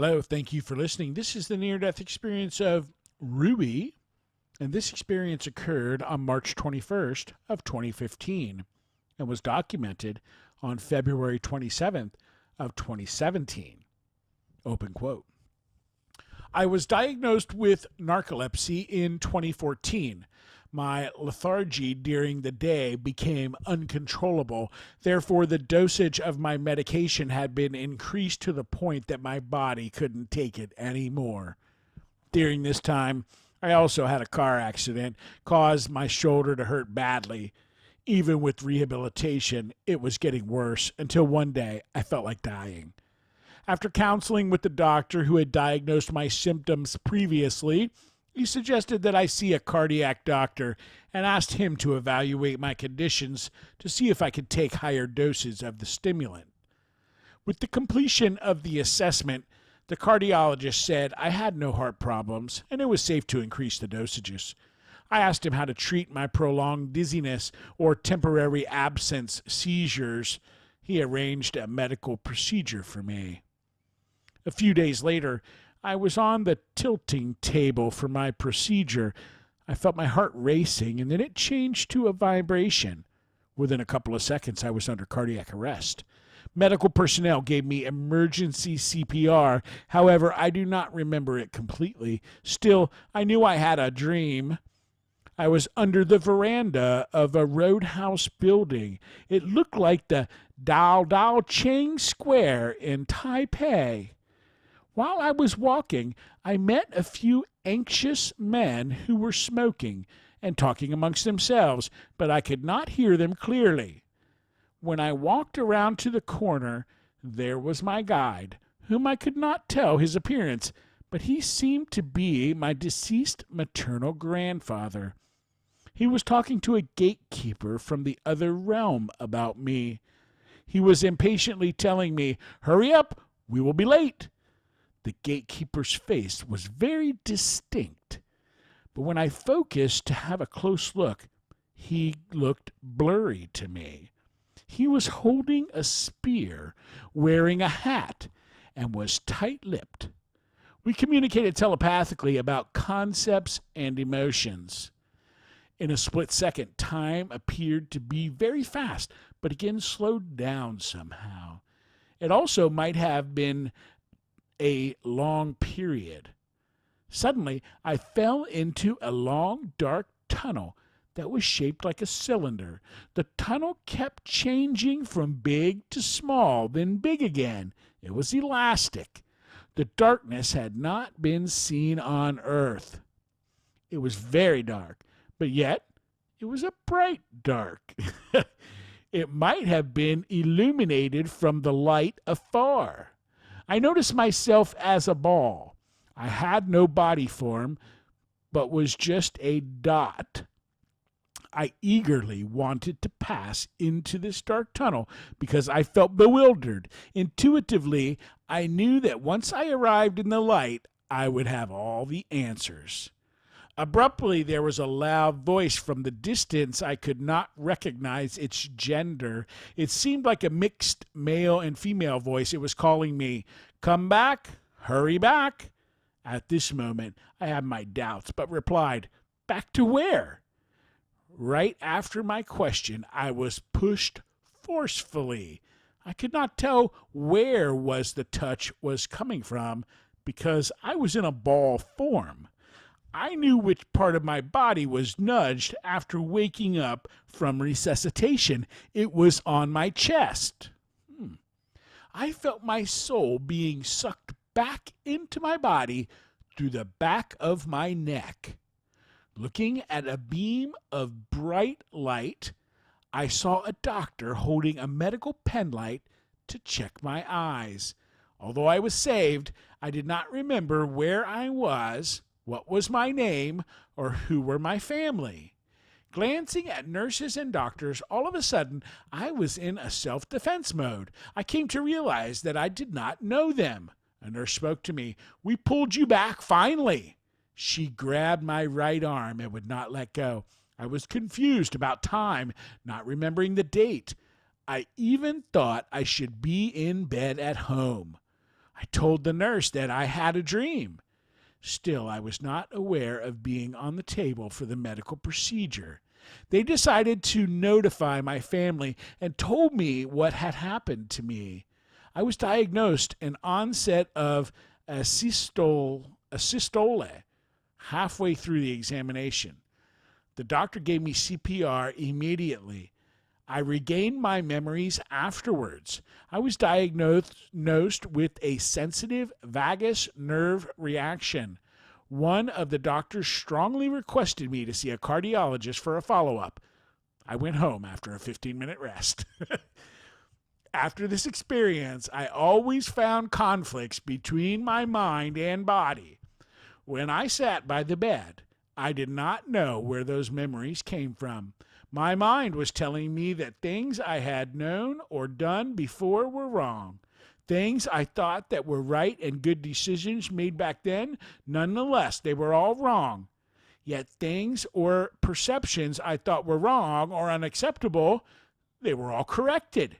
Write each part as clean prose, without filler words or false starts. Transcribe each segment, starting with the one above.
Hello, thank you for listening. This is the near-death experience of Ruei, and this experience occurred on March 21st of 2015 and was documented on February 27th of 2017. Open quote. I was diagnosed with narcolepsy in 2014. My lethargy during the day became uncontrollable. Therefore, the dosage of my medication had been increased to the point that my body couldn't take it anymore. During this time, I also had a car accident, caused my shoulder to hurt badly. Even with rehabilitation, it was getting worse until one day I felt like dying. After counseling with the doctor who had diagnosed my symptoms previously, he suggested that I see a cardiac doctor and asked him to evaluate my conditions to see if I could take higher doses of the stimulant. With the completion of the assessment, the cardiologist said I had no heart problems and it was safe to increase the dosages. I asked him how to treat my prolonged dizziness or temporary absence seizures. He arranged a medical procedure for me. A few days later, I was on the tilting table for my procedure. I felt my heart racing, and then it changed to a vibration. Within a couple of seconds, I was under cardiac arrest. Medical personnel gave me emergency CPR. However, I do not remember it completely. Still, I knew I had a dream. I was under the veranda of a roadhouse building. It looked like the Dao Cheng Square in Taipei. While I was walking, I met a few anxious men who were smoking and talking amongst themselves, but I could not hear them clearly. When I walked around to the corner, there was my guide, whom I could not tell his appearance, but he seemed to be my deceased maternal grandfather. He was talking to a gatekeeper from the other realm about me. He was impatiently telling me, "Hurry up, we will be late." The gatekeeper's face was very distinct, but when I focused to have a close look, he looked blurry to me. He was holding a spear, wearing a hat, and was tight-lipped. We communicated telepathically about concepts and emotions. In a split second, time appeared to be very fast, but again slowed down somehow. It also might have been a long period. Suddenly, I fell into a long, dark tunnel that was shaped like a cylinder. The tunnel kept changing from big to small, then big again. It was elastic. The darkness had not been seen on Earth. It was very dark, but yet it was a bright dark. It might have been illuminated from the light afar. I noticed myself as a ball. I had no body form, but was just a dot. I eagerly wanted to pass into this dark tunnel because I felt bewildered. Intuitively, I knew that once I arrived in the light, I would have all the answers. Abruptly, there was a loud voice from the distance. I could not recognize its gender. It seemed like a mixed male and female voice. It was calling me, "Come back, hurry back." At this moment, I had my doubts, but replied, "Back to where?" Right after my question, I was pushed forcefully. I could not tell where the touch was coming from because I was in a ball form. I knew which part of my body was nudged after waking up from resuscitation. It was on my chest. I felt my soul being sucked back into my body through the back of my neck. Looking at a beam of bright light, I saw a doctor holding a medical penlight to check my eyes. Although I was saved, I did not remember where I was, what was my name, or who were my family. Glancing at nurses and doctors, all of a sudden, I was in a self-defense mode. I came to realize that I did not know them. A nurse spoke to me. "We pulled you back, finally." She grabbed my right arm and would not let go. I was confused about time, not remembering the date. I even thought I should be in bed at home. I told the nurse that I had a dream. Still, I was not aware of being on the table for the medical procedure. They decided to notify my family and told me what had happened to me. I was diagnosed an onset of a systole halfway through the examination. The doctor gave me CPR immediately. I regained my memories afterwards. I was diagnosed with a sensitive vagus nerve reaction. One of the doctors strongly requested me to see a cardiologist for a follow-up. I went home after a 15-minute rest. After this experience, I always found conflicts between my mind and body. When I sat by the bed, I did not know where those memories came from. My mind was telling me that things I had known or done before were wrong. Things I thought that were right and good decisions made back then, nonetheless, they were all wrong. Yet things or perceptions I thought were wrong or unacceptable, they were all corrected.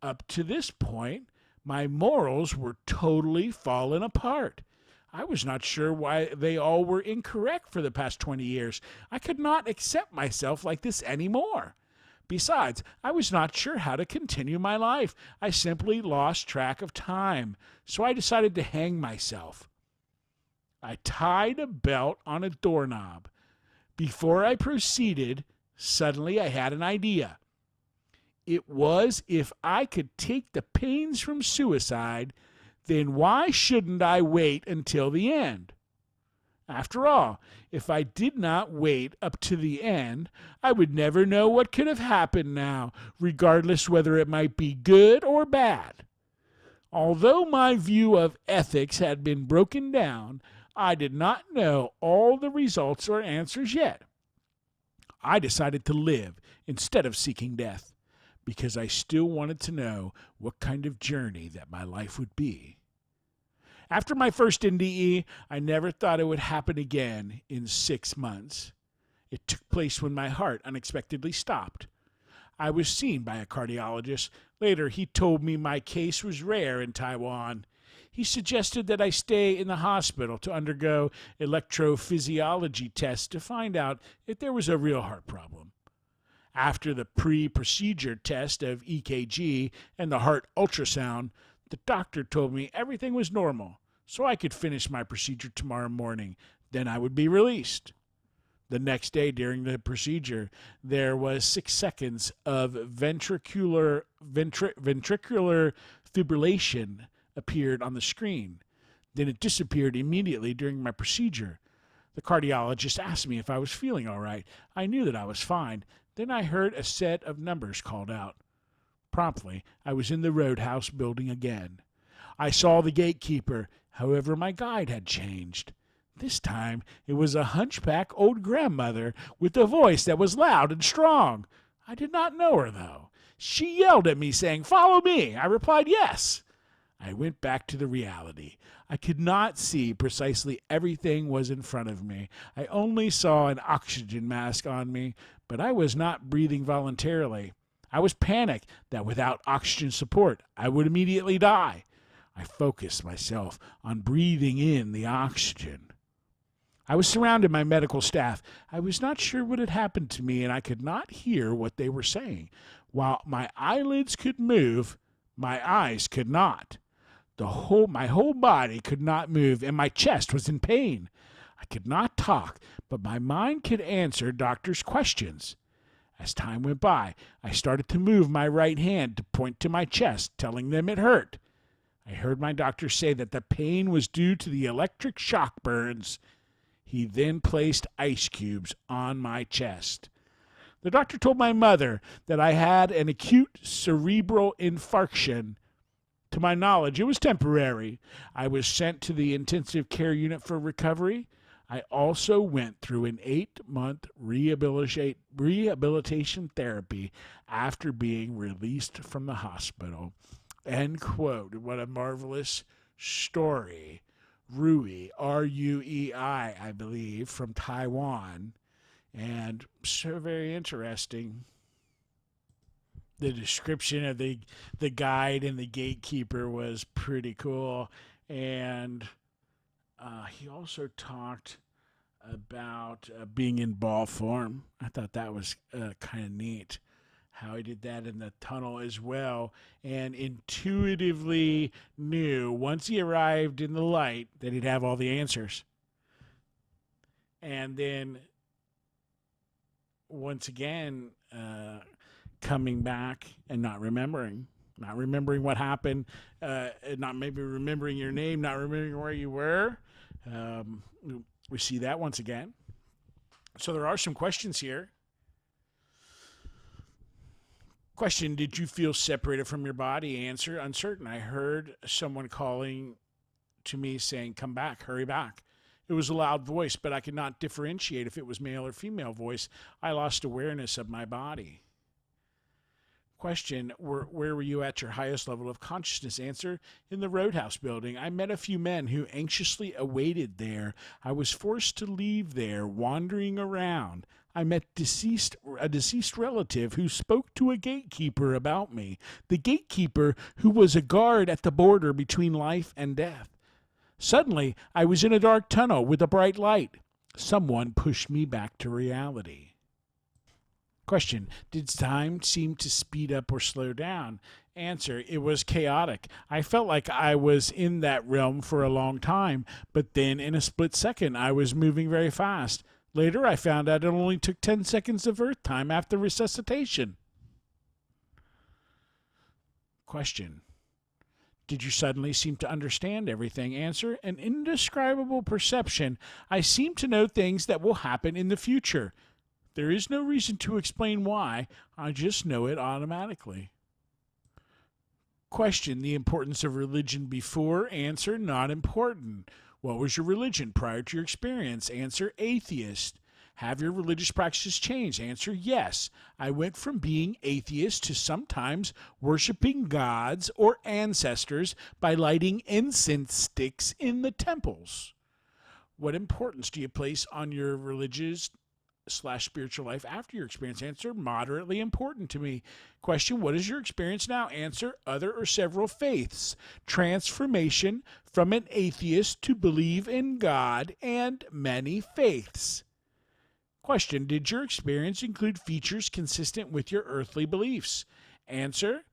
Up to this point, my morals were totally fallen apart. I was not sure why they all were incorrect for the past 20 years. I could not accept myself like this anymore. Besides, I was not sure how to continue my life. I simply lost track of time, so I decided to hang myself. I tied a belt on a doorknob. Before I proceeded, suddenly I had an idea. It was if I could take the pains from suicide, then why shouldn't I wait until the end? After all, if I did not wait up to the end, I would never know what could have happened now, regardless whether it might be good or bad. Although my view of ethics had been broken down, I did not know all the results or answers yet. I decided to live instead of seeking death, because I still wanted to know what kind of journey that my life would be. After my first NDE, I never thought it would happen again in 6 months. It took place when my heart unexpectedly stopped. I was seen by a cardiologist. Later, he told me my case was rare in Taiwan. He suggested that I stay in the hospital to undergo electrophysiology tests to find out if there was a real heart problem. After the pre-procedure test of EKG and the heart ultrasound, the doctor told me everything was normal, so I could finish my procedure tomorrow morning. Then I would be released. The next day during the procedure, there was 6 seconds of ventricular fibrillation appeared on the screen. Then it disappeared immediately during my procedure. The cardiologist asked me if I was feeling all right. I knew that I was fine. Then I heard a set of numbers called out. Promptly, I was in the roadhouse building again. I saw the gatekeeper. However, my guide had changed. This time, it was a hunchback old grandmother with a voice that was loud and strong. I did not know her, though. She yelled at me, saying, "Follow me." I replied, "Yes." I went back to the reality. I could not see precisely everything was in front of me. I only saw an oxygen mask on me, but I was not breathing voluntarily. I was panicked that without oxygen support, I would immediately die. I focused myself on breathing in the oxygen. I was surrounded by medical staff. I was not sure what had happened to me, and I could not hear what they were saying. While my eyelids could move, my eyes could not. My whole body could not move, and my chest was in pain. I could not talk, but my mind could answer doctors' questions. As time went by, I started to move my right hand to point to my chest, telling them it hurt. I heard my doctor say that the pain was due to the electric shock burns. He then placed ice cubes on my chest. The doctor told my mother that I had an acute cerebral infarction. To my knowledge, it was temporary. I was sent to the intensive care unit for recovery. I also went through an 8-month rehabilitation therapy after being released from the hospital. End quote. What a marvelous story. Ruei, R-U-E-I, I believe, from Taiwan. And so very interesting. The description of the guide and the gatekeeper was pretty cool. And he also talked about being in ball form. I thought that was kind of neat how he did that in the tunnel as well, and intuitively knew once he arrived in the light that he'd have all the answers. And then once again, coming back and not remembering. Not remembering what happened, not maybe remembering your name, not remembering where you were. Um, we see that once again. So there are some questions here. Question: did you feel separated from your body? Answer: uncertain. I heard someone calling to me saying, "Come back, hurry back." It was a loud voice, but I could not differentiate if it was male or female voice. I lost awareness of my body. Question: where were you at your highest level of consciousness? Answer: in the Roadhouse building. I met a few men who anxiously awaited there. I was forced to leave there, wandering around. I met a deceased relative who spoke to a gatekeeper about me. The gatekeeper who was a guard at the border between life and death. Suddenly, I was in a dark tunnel with a bright light. Someone pushed me back to reality. Question: did time seem to speed up or slow down? Answer: it was chaotic. I felt like I was in that realm for a long time, but then in a split second I was moving very fast. Later I found out it only took 10 seconds of Earth time after resuscitation. Question: did you suddenly seem to understand everything? Answer: an indescribable perception. I seem to know things that will happen in the future. There is no reason to explain why. I just know it automatically. Question: the importance of religion before? Answer: not important. What was your religion prior to your experience? Answer: atheist. Have your religious practices changed? Answer: yes. I went from being atheist to sometimes worshiping gods or ancestors by lighting incense sticks in the temples. What importance do you place on your religious/spiritual life after your experience? Answer: moderately important to me. Question: what is your experience now? Answer: other or several faiths. Transformation from an atheist to believe in God and many faiths. Question: did your experience include features consistent with your earthly beliefs? Answer: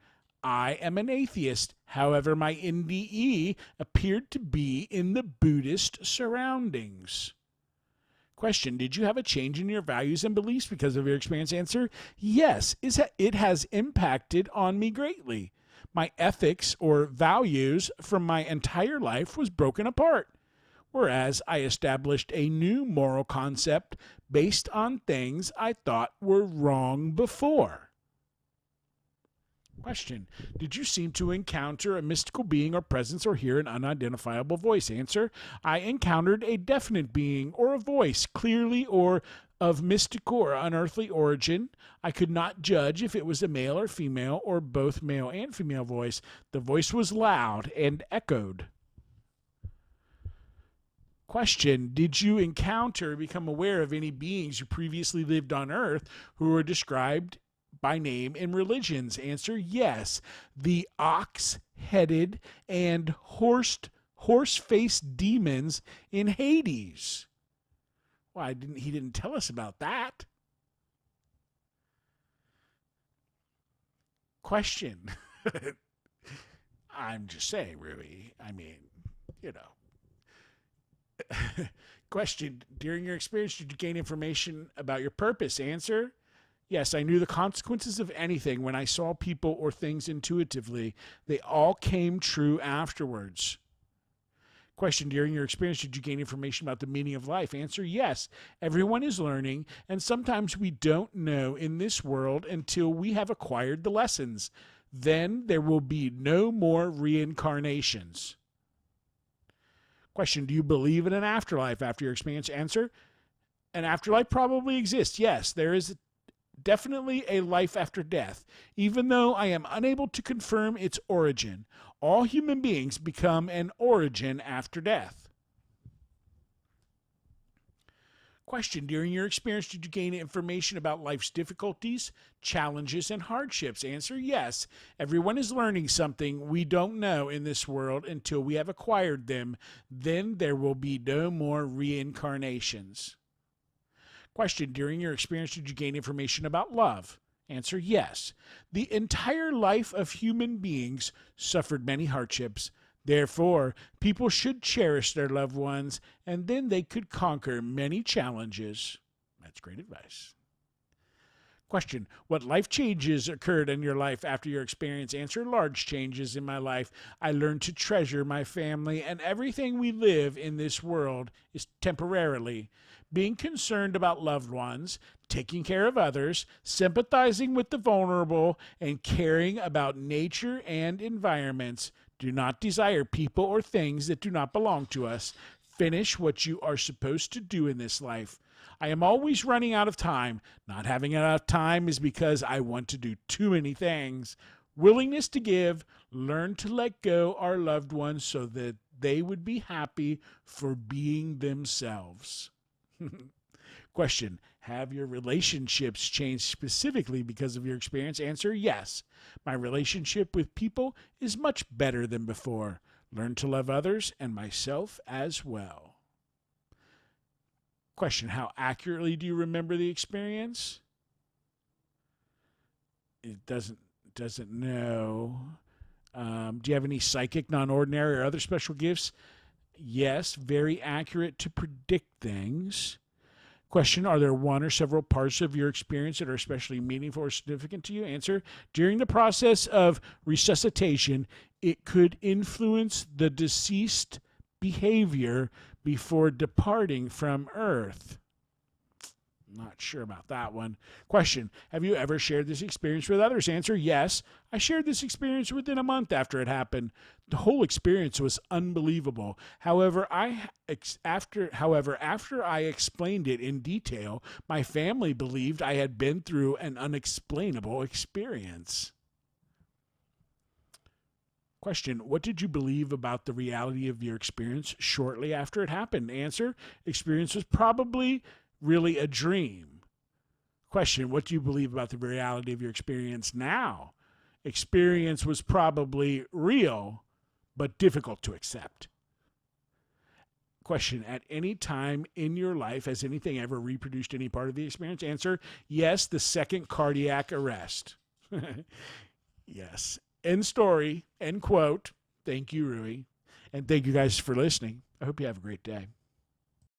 I am an atheist. However, my NDE appeared to be in the Buddhist surroundings. Question: did you have a change in your values and beliefs because of your experience? Answer: yes, it has impacted on me greatly. My ethics or values from my entire life was broken apart, whereas I established a new moral concept based on things I thought were wrong before. Question: did you seem to encounter a mystical being or presence or hear an unidentifiable voice? Answer: I encountered a definite being or a voice, clearly or of mystical or unearthly origin. I could not judge if it was a male or female or both male and female voice. The voice was loud and echoed. Question: did you encounter or become aware of any beings who previously lived on Earth who were described by name in religions? Answer: yes. The ox-headed and horse-faced demons in Hades. Well, he didn't tell us about that. Question: I'm just saying, Ruei. I mean, you know. Question: during your experience, did you gain information about your purpose? Answer: yes, I knew the consequences of anything when I saw people or things intuitively. They all came true afterwards. Question: during your experience, did you gain information about the meaning of life? Answer: yes. Everyone is learning, and sometimes we don't know in this world until we have acquired the lessons. Then there will be no more reincarnations. Question: do you believe in an afterlife after your experience? Answer: an afterlife probably exists. Yes, there is definitely a life after death, even though I am unable to confirm its origin. All human beings become an origin after death. Question: during your experience, did you gain information about life's difficulties, challenges, and hardships? Answer: yes. Everyone is learning something we don't know in this world until we have acquired them. Then there will be no more reincarnations. Question: during your experience, did you gain information about love? Answer: yes. The entire life of human beings suffered many hardships. Therefore, people should cherish their loved ones, and then they could conquer many challenges. That's great advice. Question: what life changes occurred in your life after your experience? Answer: large changes in my life. I learned to treasure my family, and everything we live in this world is temporarily. Being concerned about loved ones, taking care of others, sympathizing with the vulnerable, and caring about nature and environments. Do not desire people or things that do not belong to us. Finish what you are supposed to do in this life. I am always running out of time. Not having enough time is because I want to do too many things. Willingness to give, learn to let go our loved ones so that they would be happy for being themselves. Question: have your relationships changed specifically because of your experience? Answer: yes. My relationship with people is much better than before. Learn to love others and myself as well. Question: how accurately do you remember the experience? It doesn't know. Do you have any psychic, non-ordinary, or other special gifts? Yes, very accurate to predict things. Question: are there one or several parts of your experience that are especially meaningful or significant to you? Answer: during the process of resuscitation, it could influence the deceased behavior before departing from Earth. Not sure about that one. Question: have you ever shared this experience with others? Answer: yes. I shared this experience within a month after it happened. The whole experience was unbelievable. However, after I explained it in detail, my family believed I had been through an unexplainable experience. Question: what did you believe about the reality of your experience shortly after it happened? Answer: experience was probably really a dream. Question: what do you believe about the reality of your experience now? Experience was probably real, but difficult to accept. Question: at any time in your life, has anything ever reproduced any part of the experience? Answer: yes, the second cardiac arrest. Yes. End story. End quote. Thank you, Ruei. And thank you guys for listening. I hope you have a great day.